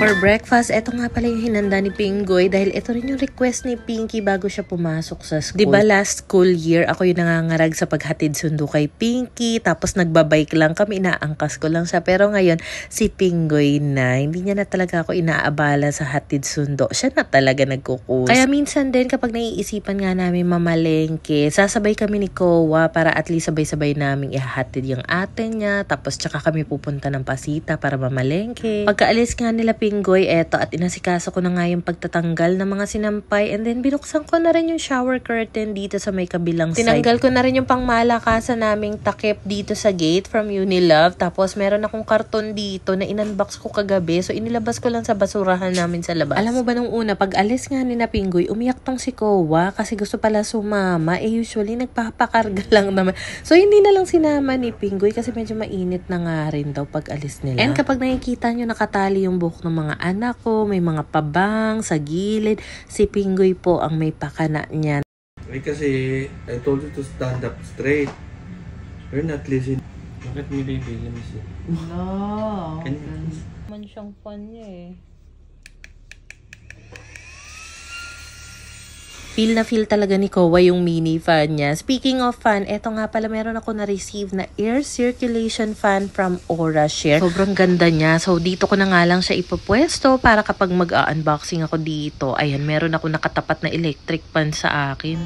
For breakfast, eto nga pala yung hinanda ni Pinggoy dahil ito rin yung request ni Pinky bago siya pumasok sa school. Diba last school year, ako yung nangangarag sa paghatid sundo kay Pinky, tapos nagbabike lang kami, inaangkas ko lang siya. Pero ngayon, si Pinggoy na, hindi niya na talaga ako inaabala sa hatid sundo. Siya na talaga nagkukus. Kaya minsan din kapag naiisipan nga namin mamalengke, sasabay kami ni Kowa para at least sabay-sabay namin ihahatid yung ate niya, tapos tsaka kami pupunta ng Pasita para mamalengke. Pagkaalis nga nila Pinggoy, eto at inasikaso ko na nga yung pagtatanggal ng mga sinampay, and then binuksan ko na rin yung shower curtain dito sa may kabilang side. Tinanggal ko na rin yung pangmalakasan naming takip dito sa gate from Unilove, tapos meron akong karton dito na inunbox ko kagabi, so inilabas ko lang sa basurahan namin sa labas. Alam mo ba nung una, pag alis nga ni na Pinggoy, umiyak tong si Kowa kasi gusto pala sumama, usually nagpapakarga lang naman. So hindi na lang sinama ni Pinggoy kasi medyo mainit na nga rin daw pag alis nila. And kapag nakikita nyo nakatali yung buhok ng mga anak ko, may mga pabang sa gilid, si Pinggoy po ang may pakana niyan. Kasi I told you to stand up straight. You're not listening. Bakit mo bibigyan siya? No. Man siyang pan niya eh. Feel na feel talaga ni Kowa yung mini fan niya. Speaking of fan, eto nga pala meron ako na-receive na air circulation fan from Aura Share. Sobrang ganda niya. So dito ko na nga lang siya ipupwesto para kapag mag-unboxing ako dito, ayan, meron ako nakatapat na electric fan sa akin.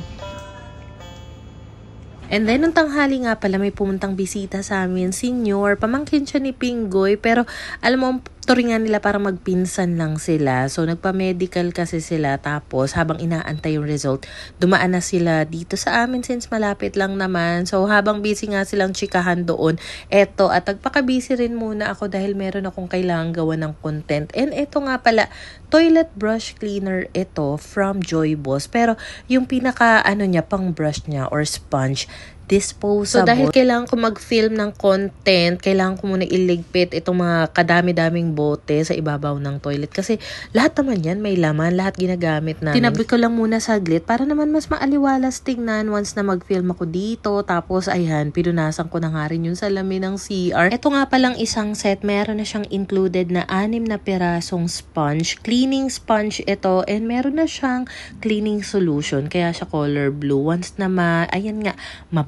And then, nung tanghali nga pala, may pumuntang bisita sa amin, senior. Pamangkin siya ni Pinggoy, pero alam mo, turingan nila para magpinsan lang sila. So, nagpa-medical kasi sila. Tapos, habang inaantay yung result, dumaan na sila dito sa amin since malapit lang naman. So, habang busy nga silang chikahan doon, eto, at nagpaka-busy rin muna ako dahil meron akong kailangan gawa ng content. And eto nga pala, toilet brush cleaner ito from Joy Boss. Pero, yung pinaka, niya, pang brush niya or sponge, disposable. So, dahil kailangan ko mag-film ng content, kailangan ko muna iligpit itong mga kadami-daming bote sa ibabaw ng toilet. Kasi lahat naman yan, may laman, lahat ginagamit namin. Tinabi ko lang muna saglit para naman mas maaliwalas tignan once na mag-film ako dito. Tapos, ayan, pinunasan ko na nga rin yung salamin ng CR. Ito nga palang isang set, meron na siyang included na 6 na pirasong sponge. Cleaning sponge ito, and meron na siyang cleaning solution. Kaya siya color blue. Once na ayan nga,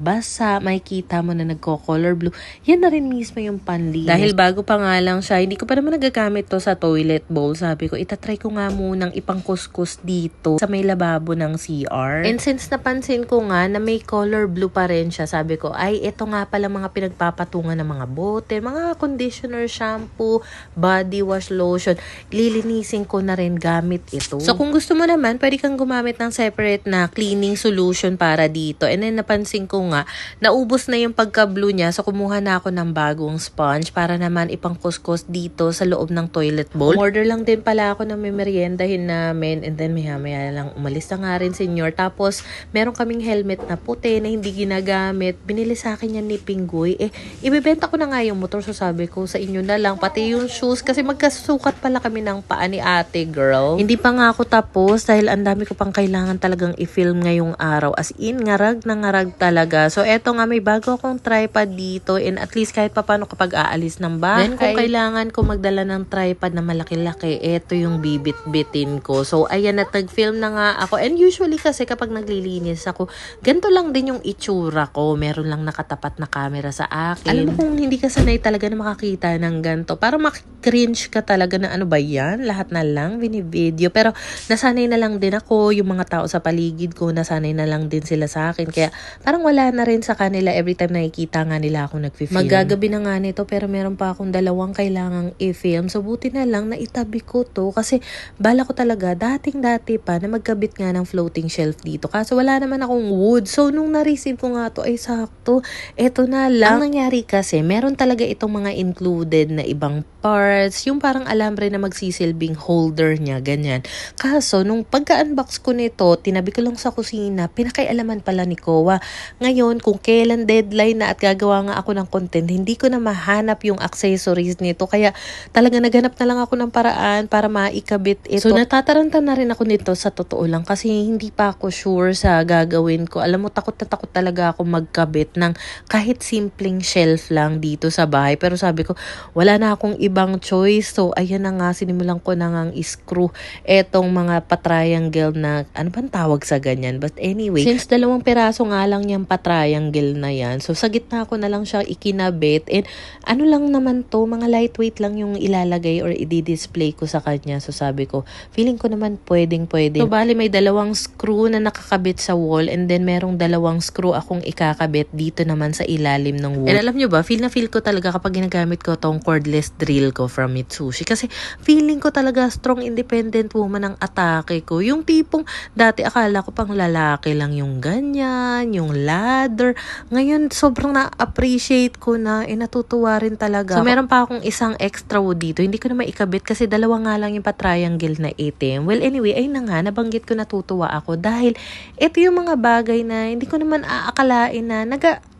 basa, makikita mo na nagko-color blue. Yan na rin mismo yung panlinis. Dahil bago pa nga lang siya, hindi ko pa naman nagagamit to sa toilet bowl. Sabi ko, itatry ko nga munang ipangkuskus dito sa may lababo ng CR. And since napansin ko nga na may color blue pa rin siya, sabi ko, ay, ito nga pala mga pinagpapatungan ng mga bote, mga conditioner, shampoo, body wash, lotion. Lilinisin ko na rin gamit ito. So, kung gusto mo naman, pwede kang gumamit ng separate na cleaning solution para dito. And then, napansin ko nga, naubos na yung pagka-blue niya, so kumuha na ako ng bagong sponge para naman ipangkuskus dito sa loob ng toilet bowl. Order lang din pala ako ng meriendahin namin, and then maya lang umalis na nga rin senior. Tapos meron kaming helmet na puti na hindi ginagamit, binili sa akin yan ni Pinggoy. Ibebenta ko na nga yung motor, so sabi ko sa inyo na lang, pati yung shoes, kasi magkasukat pala kami ng paa ni ate girl. Hindi pa nga ako tapos dahil ang dami ko pang kailangan talagang i-film ngayong araw, as in ngarag na ngarag talaga. So, eto nga, may bago akong tripod dito, and at least kahit papano kapag aalis ng bahay. Then, kung kailangan ko magdala ng tripod na malaki-laki, eto yung bibit-bitin ko. So, ayan, at nag-film na nga ako. And usually kasi kapag naglilinis ako, ganito lang din yung itsura ko. Meron lang nakatapat na camera sa akin. Alam mo kung hindi ka sanay talaga na makakita ng ganito, parang cringe ka talaga na ano ba yan? Lahat na lang, binivideo. Pero, nasanay na lang din ako, yung mga tao sa paligid ko, nasanay na lang din sila sa akin. Kaya, parang wala na rin sa kanila every time nakikita nga nila ako nag-film. Magagabi na nga nito, pero meron pa akong 2 kailangang i-film. So, buti na lang na itabi ko to kasi bala ko talaga dating-dati pa na magkabit nga ng floating shelf dito. Kaso wala naman akong wood. So, nung na-receive ko nga to, ay sakto. Eto na lang. Ang nangyari kasi, meron talaga itong mga included na ibang parts. Yung parang alambre na magsisilbing holder niya, ganyan. Kaso, nung pagka-unbox ko nito, tinabi ko lang sa kusina, pinakaialaman pala ni Kowa. Ngayon, ngayon, kung kailan deadline na at gagawa nga ako ng content, hindi ko na mahanap yung accessories nito. Kaya talaga naghanap na lang ako ng paraan para maikabit ito. So natataranta na rin ako nito sa totoo lang kasi hindi pa ako sure sa gagawin ko. Alam mo, takot na takot talaga ako magkabit ng kahit simpleng shelf lang dito sa bahay. Pero sabi ko, wala na akong ibang choice. So ayan na nga, sinimulan ko na ngang screw etong mga pa-triangle na, ano bang tawag sa ganyan? But anyway, since 2 peraso nga lang yung pa-triangle na yan, so sa gitna ko na lang siya ikinabit. And ano lang naman to, mga lightweight lang yung ilalagay or i-display ko sa kanya. So sabi ko, feeling ko naman pwedeng. So bali may 2 screw na nakakabit sa wall and then merong 2 screw akong ikakabit dito naman sa ilalim ng wall. And alam nyo ba, feel ko talaga kapag ginagamit ko tong cordless drill ko from Mitsubishi. Kasi feeling ko talaga strong independent woman ang atake ko. Yung tipong dati akala ko pang lalaki lang yung ganyan, yung ladder. Ngayon sobrang na-appreciate ko na, natutuwa rin talaga. So meron pa akong isang extra wood dito. Hindi ko na maikabit kasi 2 nga lang yung pa-triangle na itim. Well anyway, ayun na nga, nabanggit ko natutuwa ako dahil ito yung mga bagay na hindi ko naman aakalain na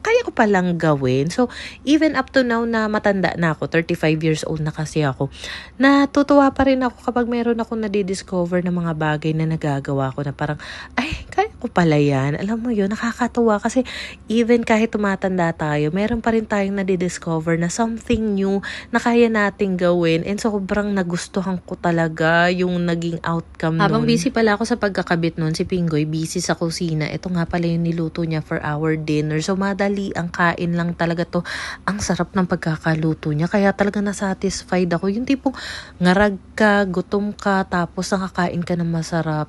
kaya ko palang gawin. So, even up to now na matanda na ako, 35 years old na kasi ako, natutuwa pa rin ako kapag meron akong nadidiscover na mga bagay na nagagawa ko na parang, ay, kaya ko pala yan. Alam mo yun, nakakatuwa kasi even kahit tumatanda tayo, meron pa rin tayong nadidiscover na something new na kaya nating gawin. And sobrang nagustuhan ko talaga yung naging outcome nun. Habang busy pala ako sa pagkakabit nun, si Pinggoy busy sa kusina. Ito nga pala yung niluto niya for our dinner. So, madali ang kain lang talaga to. Ang sarap ng pagkakaluto niya. Kaya talaga nasatisfied ako. Yung tipong ngarag ka, gutom ka, tapos nakakain ka ng masarap.